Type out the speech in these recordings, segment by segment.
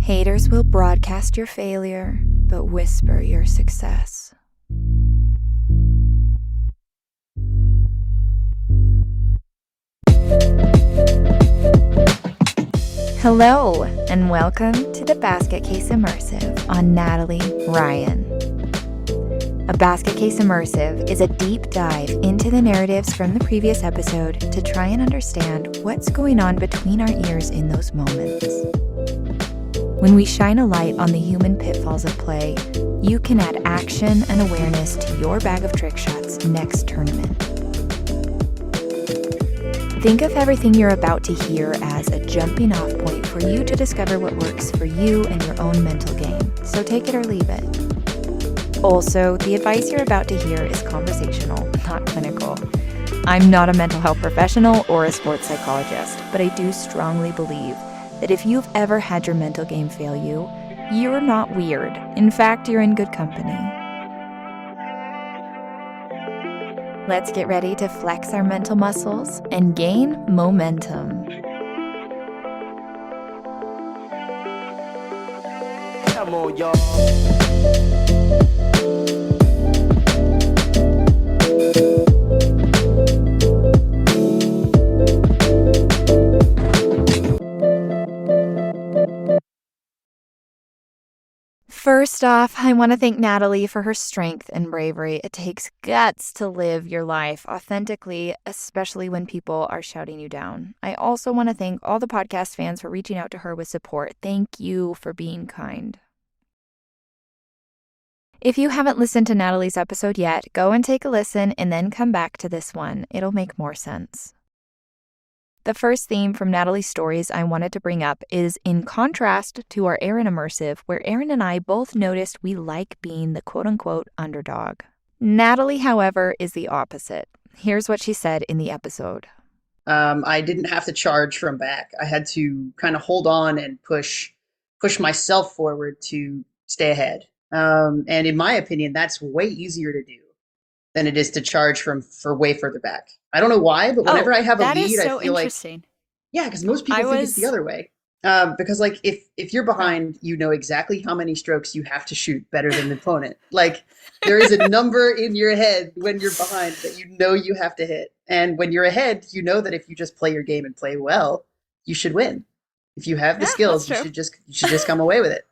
Haters will broadcast your failure, but whisper your success. Hello, and welcome to the Basket Case Immersive on Natalie Ryan. A Basket Case Immersive is a deep dive into the narratives from the previous episode to try and understand what's going on between our ears in those moments. When we shine a light on the human pitfalls of play, you can add action and awareness to your bag of trick shots next tournament. Think of everything you're about to hear as a jumping off point for you to discover what works for you and your own mental game, so take it or leave it. Also, the advice you're about to hear is conversational, not clinical. I'm not a mental health professional or a sports psychologist, but I do strongly believe that if you've ever had your mental game fail you, you're not weird. In fact, you're in good company. Let's get ready to flex our mental muscles and gain momentum. Come on, y'all. First off, I want to thank Natalie for her strength and bravery. It takes guts to live your life authentically, especially when people are shouting you down. I also want to thank all the podcast fans for reaching out to her with support. Thank you for being kind. If you haven't listened to Natalie's episode yet, go and take a listen and then come back to this one. It'll make more sense. The first theme from Natalie's stories I wanted to bring up is in contrast to our Erin Immersive, where Erin and I both noticed we like being the quote-unquote underdog. Natalie, however, is the opposite. Here's what she said in the episode. I didn't have to charge from back. I had to kind of hold on and push myself forward to stay ahead. And in my opinion, that's way easier to do than it is to charge for way further back. I don't know why, but whenever I have a lead, I feel like, yeah, because most people think it's the other way. Because like if you're behind, you know exactly how many strokes you have to shoot better than the opponent. Like there is a number in your head when you're behind that you know you have to hit. And when you're ahead, you know that if you just play your game and play well, you should win. If you have the skills, you should just come away with it.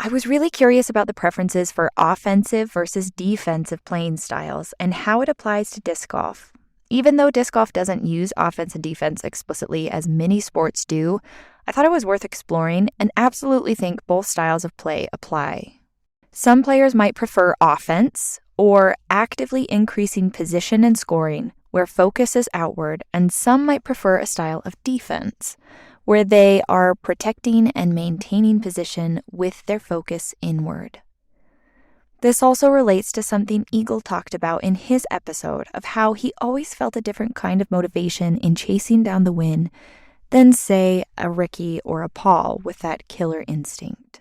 I was really curious about the preferences for offensive versus defensive playing styles and how it applies to disc golf. Even though disc golf doesn't use offense and defense explicitly as many sports do, I thought it was worth exploring and absolutely think both styles of play apply. Some players might prefer offense or actively increasing position and scoring where focus is outward, and some might prefer a style of defense where they are protecting and maintaining position with their focus inward. This also relates to something Eagle talked about in his episode of how he always felt a different kind of motivation in chasing down the win than, say, a Ricky or a Paul with that killer instinct.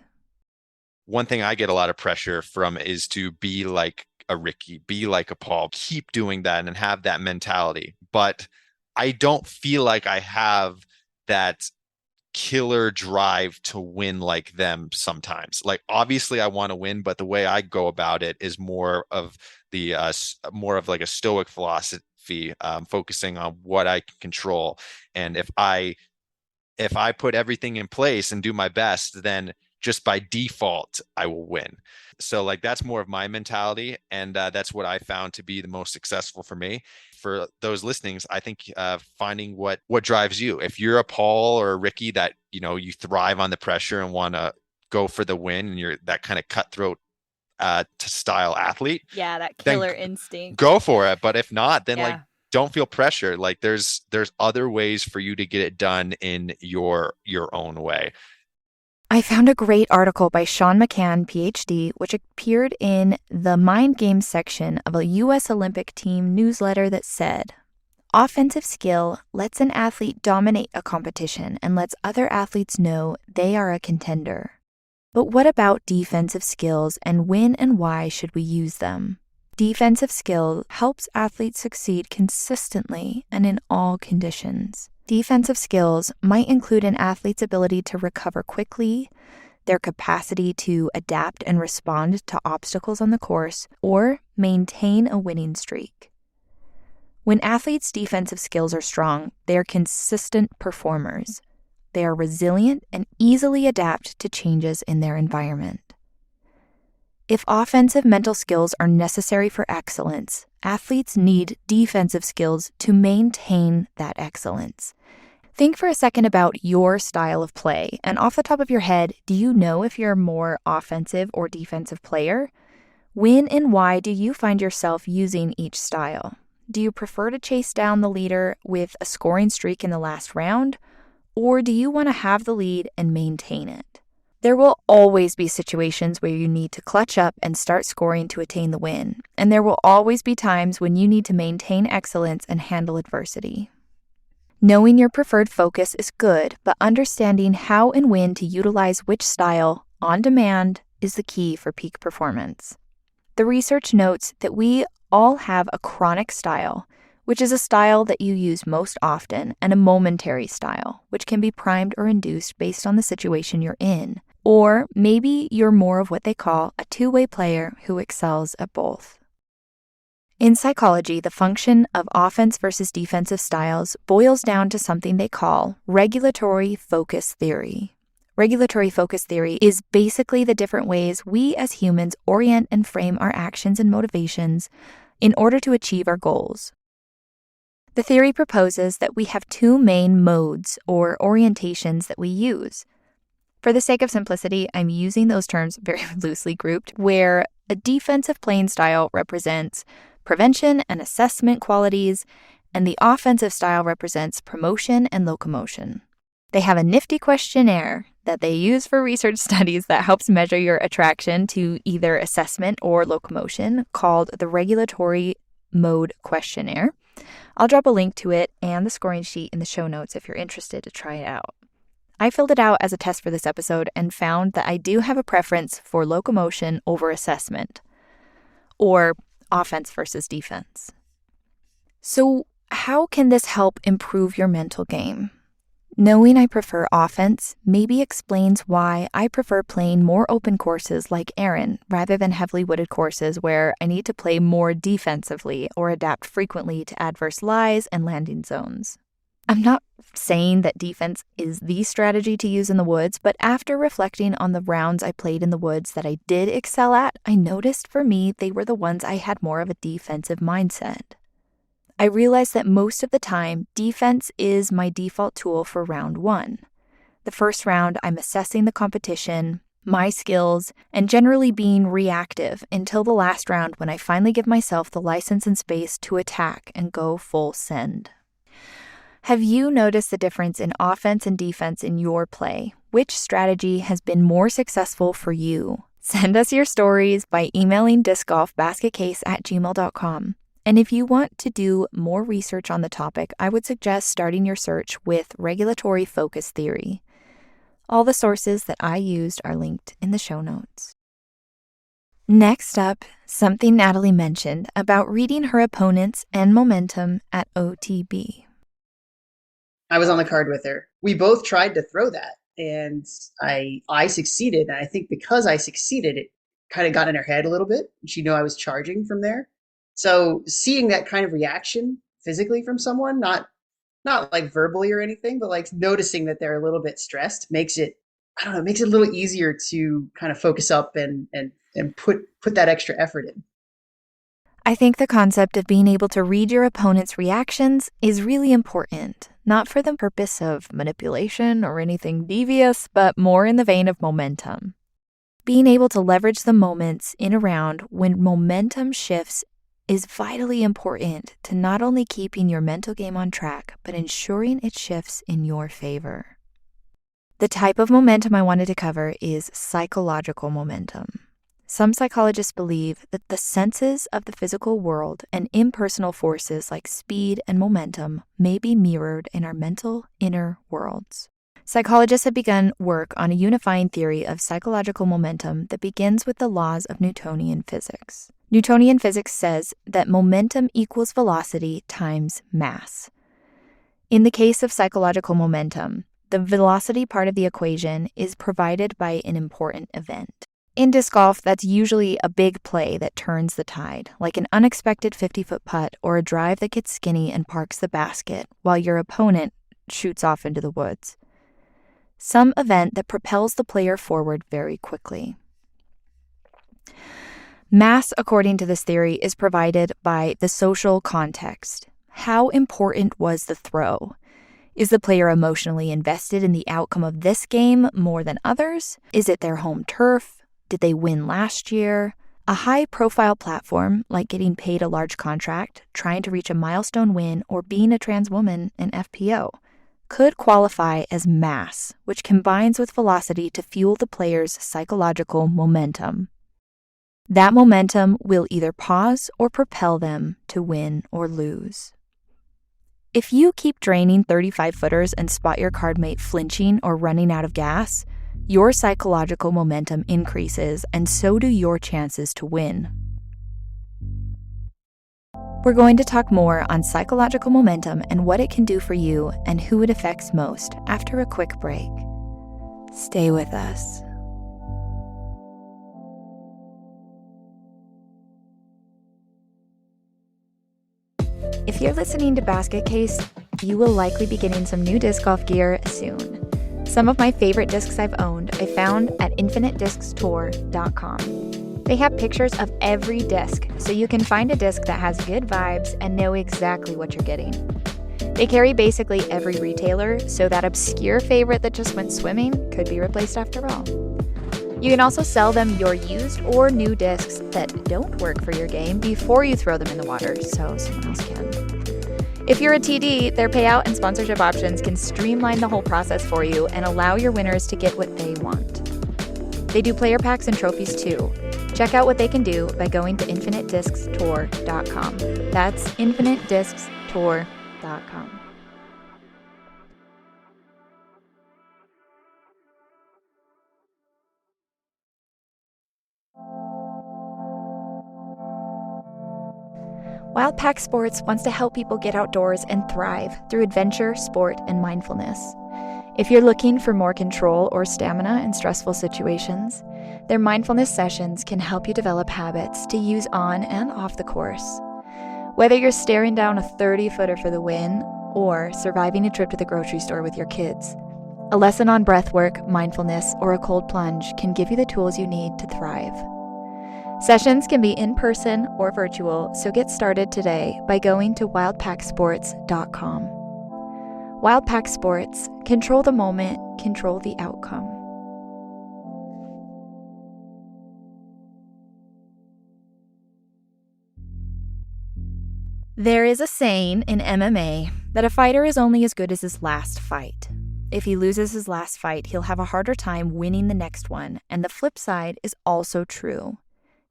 One thing I get a lot of pressure from is to be like a Ricky, be like a Paul, keep doing that and have that mentality. But I don't feel like I have that killer drive to win like them sometimes. Like obviously I want to win, but the way I go about it is more of like a stoic philosophy, focusing on what I can control. And if I put everything in place and do my best, then just by default I will win. So like that's more of my mentality, and that's what I found to be the most successful for me. For those listenings, I think finding what drives you. If you're a Paul or a Ricky that you thrive on the pressure and want to go for the win, and you're that kind of cutthroat style athlete, that killer instinct, go for it. But if not, then like don't feel pressure. Like there's other ways for you to get it done in your own way. I found a great article by Sean McCann, PhD, which appeared in the Mind Games section of a U.S. Olympic team newsletter that said, offensive skill lets an athlete dominate a competition and lets other athletes know they are a contender. But what about defensive skills, and when and why should we use them? Defensive skill helps athletes succeed consistently and in all conditions. Defensive skills might include an athlete's ability to recover quickly, their capacity to adapt and respond to obstacles on the course, or maintain a winning streak. When athletes' defensive skills are strong, they are consistent performers. They are resilient and easily adapt to changes in their environment. If offensive mental skills are necessary for excellence, athletes need defensive skills to maintain that excellence. Think for a second about your style of play, and off the top of your head, do you know if you're a more offensive or defensive player? When and why do you find yourself using each style? Do you prefer to chase down the leader with a scoring streak in the last round, or do you want to have the lead and maintain it? There will always be situations where you need to clutch up and start scoring to attain the win, and there will always be times when you need to maintain excellence and handle adversity. Knowing your preferred focus is good, but understanding how and when to utilize which style on demand is the key for peak performance. The research notes that we all have a chronic style, which is a style that you use most often, and a momentary style, which can be primed or induced based on the situation you're in. Or maybe you're more of what they call a two-way player who excels at both. In psychology, the function of offense versus defensive styles boils down to something they call regulatory focus theory. Regulatory focus theory is basically the different ways we as humans orient and frame our actions and motivations in order to achieve our goals. The theory proposes that we have two main modes or orientations that we use. For the sake of simplicity, I'm using those terms very loosely grouped, where a defensive playing style represents prevention and assessment qualities, and the offensive style represents promotion and locomotion. They have a nifty questionnaire that they use for research studies that helps measure your attraction to either assessment or locomotion, called the Regulatory Mode Questionnaire. I'll drop a link to it and the scoring sheet in the show notes if you're interested to try it out. I filled it out as a test for this episode and found that I do have a preference for locomotion over assessment, or offense versus defense. So, how can this help improve your mental game? Knowing I prefer offense maybe explains why I prefer playing more open courses like Erin rather than heavily wooded courses where I need to play more defensively or adapt frequently to adverse lies and landing zones. I'm not saying that defense is the strategy to use in the woods, but after reflecting on the rounds I played in the woods that I did excel at, I noticed for me they were the ones I had more of a defensive mindset. I realized that most of the time, defense is my default tool for round one. The first round, I'm assessing the competition, my skills, and generally being reactive until the last round when I finally give myself the license and space to attack and go full send. Have you noticed the difference in offense and defense in your play? Which strategy has been more successful for you? Send us your stories by emailing discgolfbasketcase@gmail.com. And if you want to do more research on the topic, I would suggest starting your search with regulatory focus theory. All the sources that I used are linked in the show notes. Next up, something Natalie mentioned about reading her opponents and momentum at OTB. I was on the card with her. We both tried to throw that, and I succeeded. And I think because I succeeded, it kind of got in her head a little bit. She knew I was charging from there. So seeing that kind of reaction physically from someone, not like verbally or anything, but like noticing that they're a little bit stressed makes it, I don't know, makes it a little easier to kind of focus up and put that extra effort in. I think the concept of being able to read your opponent's reactions is really important, not for the purpose of manipulation or anything devious, but more in the vein of momentum. Being able to leverage the moments in a round when momentum shifts is vitally important to not only keeping your mental game on track, but ensuring it shifts in your favor. The type of momentum I wanted to cover is psychological momentum. Some psychologists believe that the senses of the physical world and impersonal forces like speed and momentum may be mirrored in our mental inner worlds. Psychologists have begun work on a unifying theory of psychological momentum that begins with the laws of Newtonian physics. Newtonian physics says that momentum equals velocity times mass. In the case of psychological momentum, the velocity part of the equation is provided by an important event. In disc golf, that's usually a big play that turns the tide, like an unexpected 50-foot putt or a drive that gets skinny and parks the basket while your opponent shoots off into the woods. Some event that propels the player forward very quickly. Mass, according to this theory, is provided by the social context. How important was the throw? Is the player emotionally invested in the outcome of this game more than others? Is it their home turf? Did they win last year? A high-profile platform, like getting paid a large contract, trying to reach a milestone win, or being a trans woman in FPO, could qualify as mass, which combines with velocity to fuel the player's psychological momentum. That momentum will either pause or propel them to win or lose. If you keep draining 35-footers and spot your cardmate flinching or running out of gas, your psychological momentum increases, and so do your chances to win. We're going to talk more on psychological momentum and what it can do for you and who it affects most after a quick break. Stay with us. If you're listening to Basket Case, you will likely be getting some new disc golf gear soon. Some of my favorite discs I've owned I found at infinitediscstour.com. They have pictures of every disc, so you can find a disc that has good vibes and know exactly what you're getting. They carry basically every retailer, so that obscure favorite that just went swimming could be replaced after all. You can also sell them your used or new discs that don't work for your game before you throw them in the water, so someone else can. If you're a TD, their payout and sponsorship options can streamline the whole process for you and allow your winners to get what they want. They do player packs and trophies too. Check out what they can do by going to infinitediscstour.com. That's infinitediscstour.com. Wildpack Sports wants to help people get outdoors and thrive through adventure, sport, and mindfulness. If you're looking for more control or stamina in stressful situations, their mindfulness sessions can help you develop habits to use on and off the course. Whether you're staring down a 30-footer for the win or surviving a trip to the grocery store with your kids, a lesson on breathwork, mindfulness, or a cold plunge can give you the tools you need to thrive. Sessions can be in person or virtual, so get started today by going to wildpacksports.com. Wildpack Sports, control the moment, control the outcome. There is a saying in MMA that a fighter is only as good as his last fight. If he loses his last fight, he'll have a harder time winning the next one, and the flip side is also true.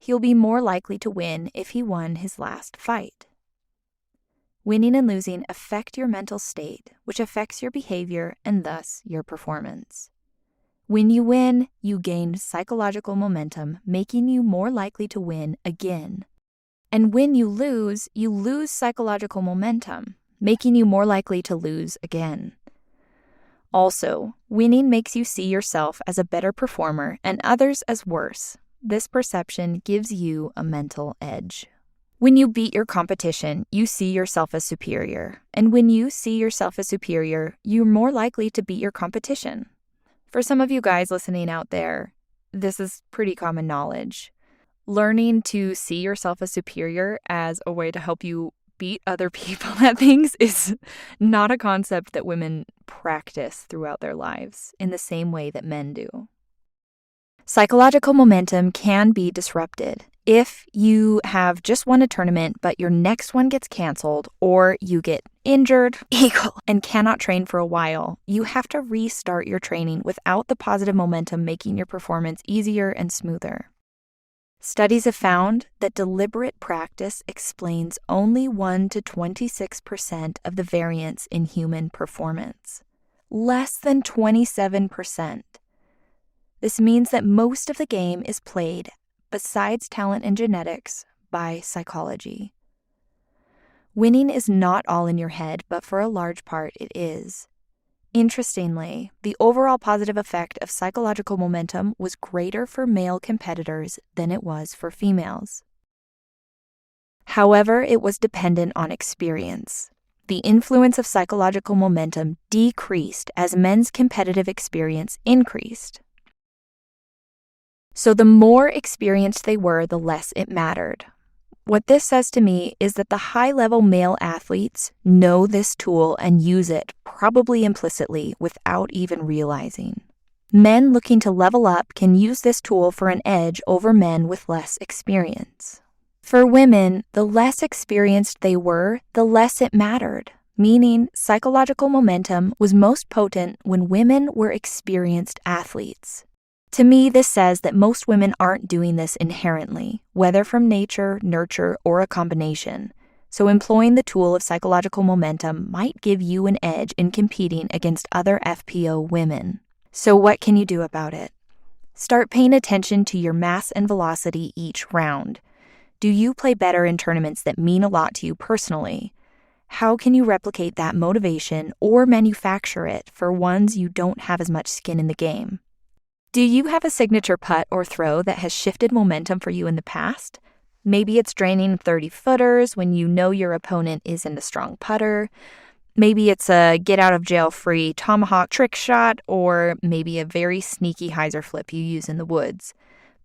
He'll be more likely to win if he won his last fight. Winning and losing affect your mental state, which affects your behavior and thus your performance. When you win, you gain psychological momentum, making you more likely to win again. And when you lose psychological momentum, making you more likely to lose again. Also, winning makes you see yourself as a better performer and others as worse. This perception gives you a mental edge. When you beat your competition, you see yourself as superior. And when you see yourself as superior, you're more likely to beat your competition. For some of you guys listening out there, this is pretty common knowledge. Learning to see yourself as superior as a way to help you beat other people at things is not a concept that women practice throughout their lives in the same way that men do. Psychological momentum can be disrupted if you have just won a tournament, but your next one gets canceled, or you get injured, and cannot train for a while. You have to restart your training without the positive momentum making your performance easier and smoother. Studies have found that deliberate practice explains only 1 to 26% of the variance in human performance. Less than 27%. This means that most of the game is played, besides talent and genetics, by psychology. Winning is not all in your head, but for a large part it is. Interestingly, the overall positive effect of psychological momentum was greater for male competitors than it was for females. However, it was dependent on experience. The influence of psychological momentum decreased as men's competitive experience increased. So the more experienced they were, the less it mattered. What this says to me is that the high-level male athletes know this tool and use it, probably implicitly, without even realizing. Men looking to level up can use this tool for an edge over men with less experience. For women, the less experienced they were, the less it mattered, meaning psychological momentum was most potent when women were experienced athletes. To me, this says that most women aren't doing this inherently, whether from nature, nurture, or a combination. So employing the tool of psychological momentum might give you an edge in competing against other FPO women. So what can you do about it? Start paying attention to your mass and velocity each round. Do you play better in tournaments that mean a lot to you personally? How can you replicate that motivation or manufacture it for ones you don't have as much skin in the game? Do you have a signature putt or throw that has shifted momentum for you in the past? Maybe it's draining 30-footers when you know your opponent isn't a strong putter. Maybe it's a get-out-of-jail-free tomahawk trick shot, or maybe a very sneaky hyzer flip you use in the woods.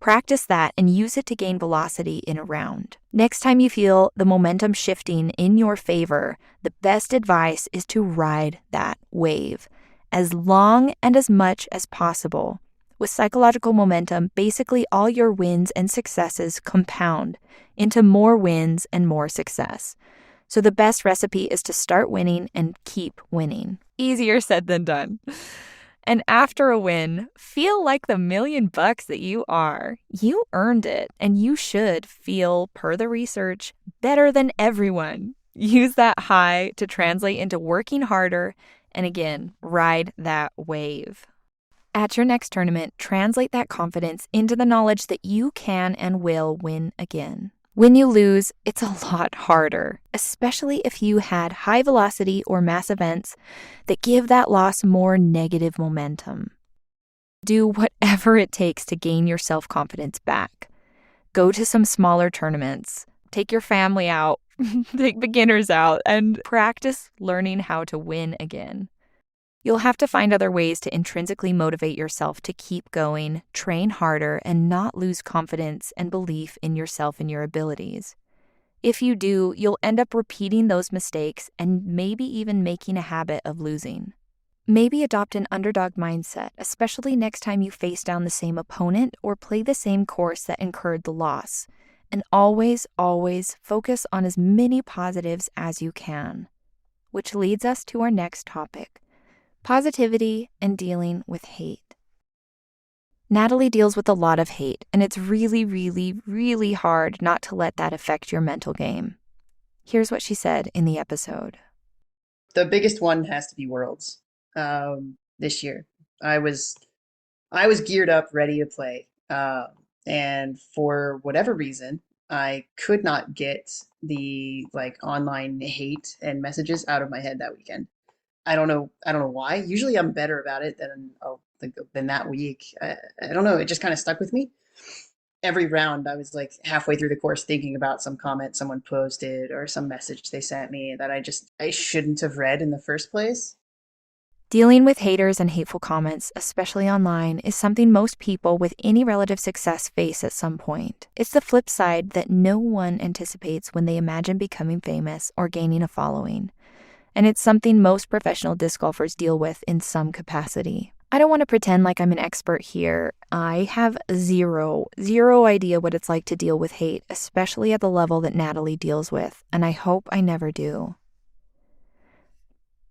Practice that and use it to gain velocity in a round. Next time you feel the momentum shifting in your favor, the best advice is to ride that wave as long and as much as possible. With psychological momentum, basically all your wins and successes compound into more wins and more success. So the best recipe is to start winning and keep winning. Easier said than done. And after a win, feel like the $1 million that you are. You earned it, and you should feel, per the research, better than everyone. Use that high to translate into working harder, and again, ride that wave. At your next tournament, translate that confidence into the knowledge that you can and will win again. When you lose, it's a lot harder, especially if you had high velocity or mass events that give that loss more negative momentum. Do whatever it takes to gain your self-confidence back. Go to some smaller tournaments, take your family out, take beginners out, and practice learning how to win again. You'll have to find other ways to intrinsically motivate yourself to keep going, train harder, and not lose confidence and belief in yourself and your abilities. If you do, you'll end up repeating those mistakes and maybe even making a habit of losing. Maybe adopt an underdog mindset, especially next time you face down the same opponent or play the same course that incurred the loss. And always, always focus on as many positives as you can. Which leads us to our next topic. Positivity and dealing with hate. Natalie deals with a lot of hate, and it's really, really, really hard not to let that affect your mental game. Here's what she said in the episode. The biggest one has to be Worlds this year. I was geared up, ready to play, and for whatever reason, I could not get the online hate and messages out of my head that weekend. I don't know why. Usually I'm better about it than that week. I don't know. It just kind of stuck with me. Every round I was halfway through the course thinking about some comment someone posted or some message they sent me that I shouldn't have read in the first place. Dealing with haters and hateful comments, especially online, is something most people with any relative success face at some point. It's the flip side that no one anticipates when they imagine becoming famous or gaining a following. And it's something most professional disc golfers deal with in some capacity. I don't want to pretend like I'm an expert here. I have zero idea what it's like to deal with hate, especially at the level that Natalie deals with, and I hope I never do.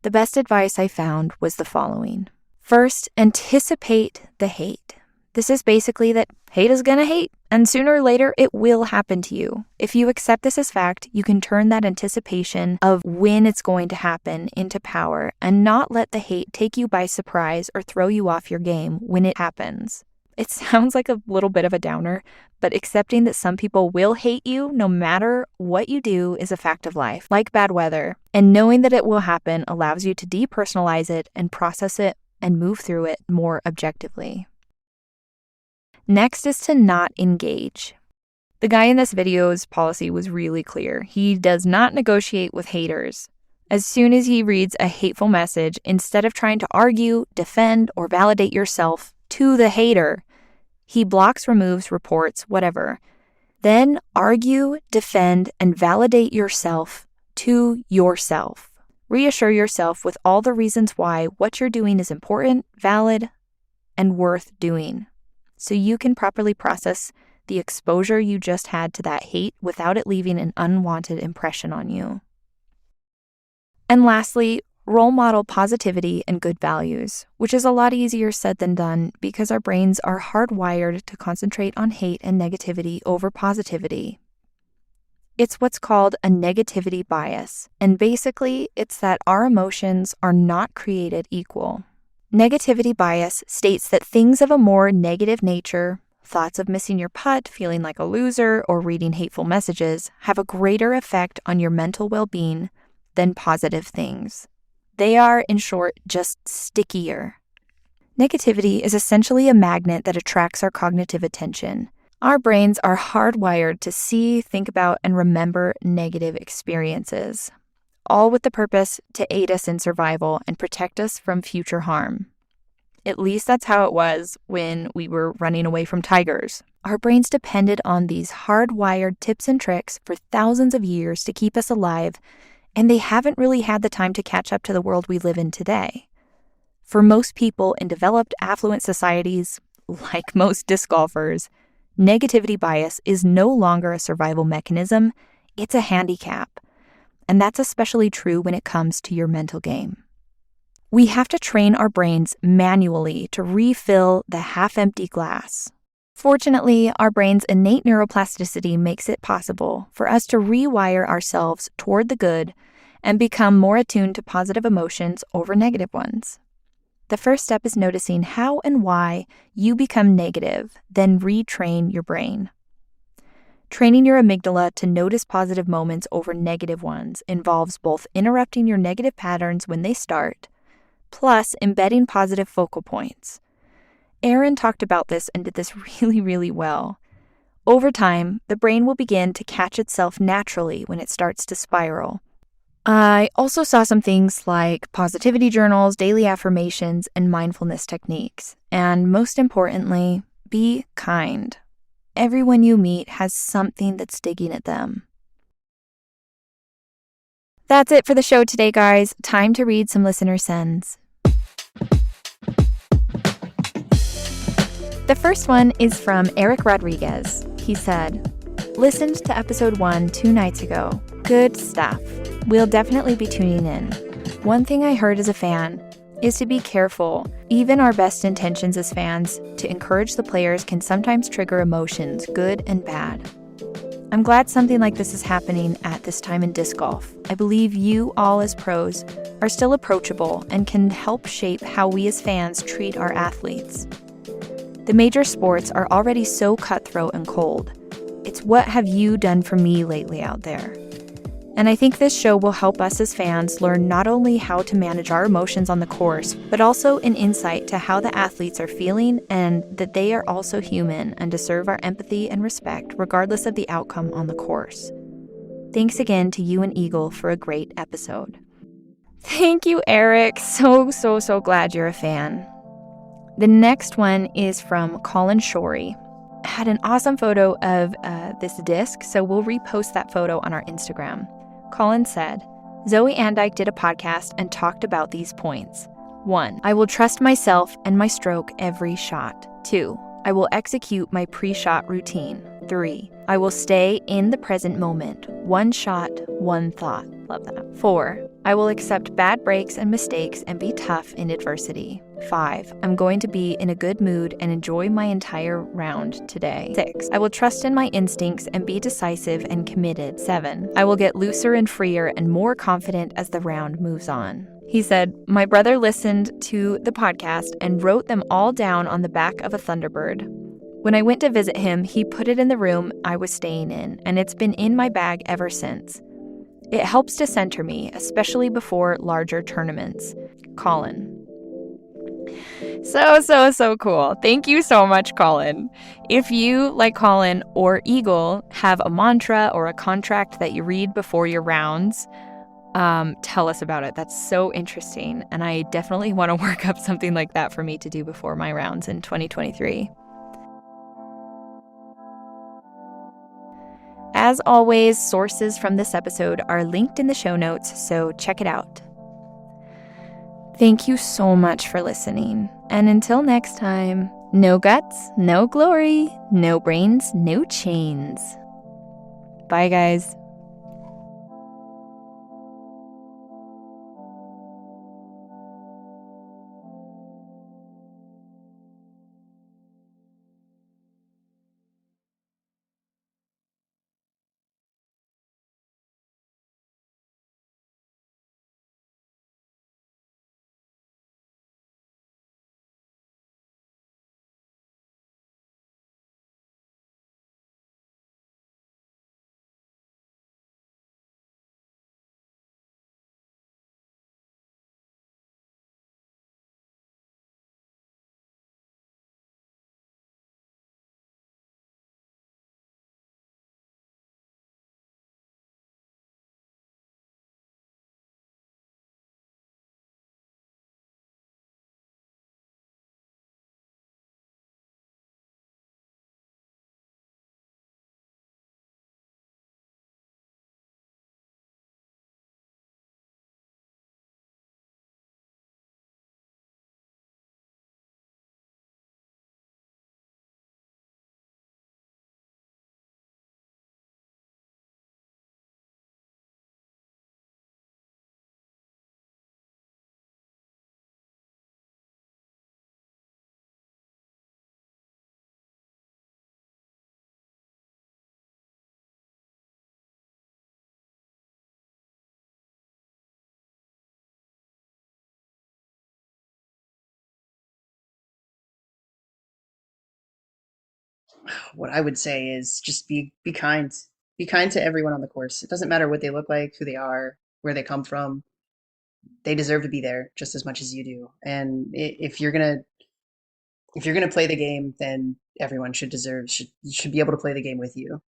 The best advice I found was the following. First, anticipate the hate. This is basically that hate is gonna hate, and sooner or later it will happen to you. If you accept this as fact, you can turn that anticipation of when it's going to happen into power and not let the hate take you by surprise or throw you off your game when it happens. It sounds like a little bit of a downer, but accepting that some people will hate you no matter what you do is a fact of life, like bad weather. And knowing that it will happen allows you to depersonalize it and process it and move through it more objectively. Next is to not engage. The guy in this video's policy was really clear. He does not negotiate with haters. As soon as he reads a hateful message, instead of trying to argue, defend, or validate yourself to the hater, he blocks, removes, reports, whatever. Then argue, defend, and validate yourself to yourself. Reassure yourself with all the reasons why what you're doing is important, valid, and worth doing, so you can properly process the exposure you just had to that hate without it leaving an unwanted impression on you. And lastly, role model positivity and good values, which is a lot easier said than done because our brains are hardwired to concentrate on hate and negativity over positivity. It's what's called a negativity bias, and basically it's that our emotions are not created equal. Negativity bias states that things of a more negative nature, thoughts of missing your putt, feeling like a loser, or reading hateful messages, have a greater effect on your mental well-being than positive things. They are, in short, just stickier. Negativity is essentially a magnet that attracts our cognitive attention. Our brains are hardwired to see, think about, and remember negative experiences, all with the purpose to aid us in survival and protect us from future harm. At least that's how it was when we were running away from tigers. Our brains depended on these hardwired tips and tricks for thousands of years to keep us alive, and they haven't really had the time to catch up to the world we live in today. For most people in developed, affluent societies, like most disc golfers, negativity bias is no longer a survival mechanism, it's a handicap. And that's especially true when it comes to your mental game. We have to train our brains manually to refill the half-empty glass. Fortunately, our brain's innate neuroplasticity makes it possible for us to rewire ourselves toward the good and become more attuned to positive emotions over negative ones. The first step is noticing how and why you become negative, then retrain your brain. Training your amygdala to notice positive moments over negative ones involves both interrupting your negative patterns when they start, plus embedding positive focal points. Aaron talked about this and did this really, really well. Over time, the brain will begin to catch itself naturally when it starts to spiral. I also saw some things like positivity journals, daily affirmations, and mindfulness techniques. And most importantly, be kind. Everyone you meet has something that's digging at them. That's it for the show today, guys. Time to read some listener sends. The first one is from Eric Rodriguez. He said, "Listened to episode 1 2 nights ago. Good stuff. We'll definitely be tuning in. One thing I heard as a fan is to be careful. Even our best intentions as fans to encourage the players can sometimes trigger emotions, good and bad. I'm glad something like this is happening at this time in disc golf. I believe you all as pros are still approachable and can help shape how we as fans treat our athletes. The major sports are already so cutthroat and cold. It's what have you done for me lately out there? And I think this show will help us as fans learn not only how to manage our emotions on the course, but also an insight to how the athletes are feeling and that they are also human and deserve our empathy and respect regardless of the outcome on the course. Thanks again to you and Eagle for a great episode." Thank you, Eric. So glad you're a fan. The next one is from Colin Shorey. Had an awesome photo of this disc, so we'll repost that photo on our Instagram. Colin said, "Zoe Andike did a podcast and talked about these points. 1. I will trust myself and my stroke every shot. 2. I will execute my pre-shot routine. 3. I will stay in the present moment. One shot, one thought." Love that. 4. I will accept bad breaks and mistakes and be tough in adversity. 5. I'm going to be in a good mood and enjoy my entire round today. 6. I will trust in my instincts and be decisive and committed. 7. I will get looser and freer and more confident as the round moves on. He said, "My brother listened to the podcast and wrote them all down on the back of a Thunderbird. When I went to visit him, he put it in the room I was staying in, and it's been in my bag ever since. It helps to center me, especially before larger tournaments. Colin." So cool. Thank you so much, Colin. If you, like Colin or Eagle, have a mantra or a contract that you read before your rounds, tell us about it. That's so interesting. And I definitely want to work up something like that for me to do before my rounds in 2023. As always, sources from this episode are linked in the show notes, so check it out. Thank you so much for listening. And until next time, no guts, no glory, no brains, no chains. Bye, guys. What I would say is just be kind. Be kind to everyone on the course. It doesn't matter what they look like, who they are, where they come from. They deserve to be there just as much as you do. And if you're gonna play the game, then everyone should be able to play the game with you.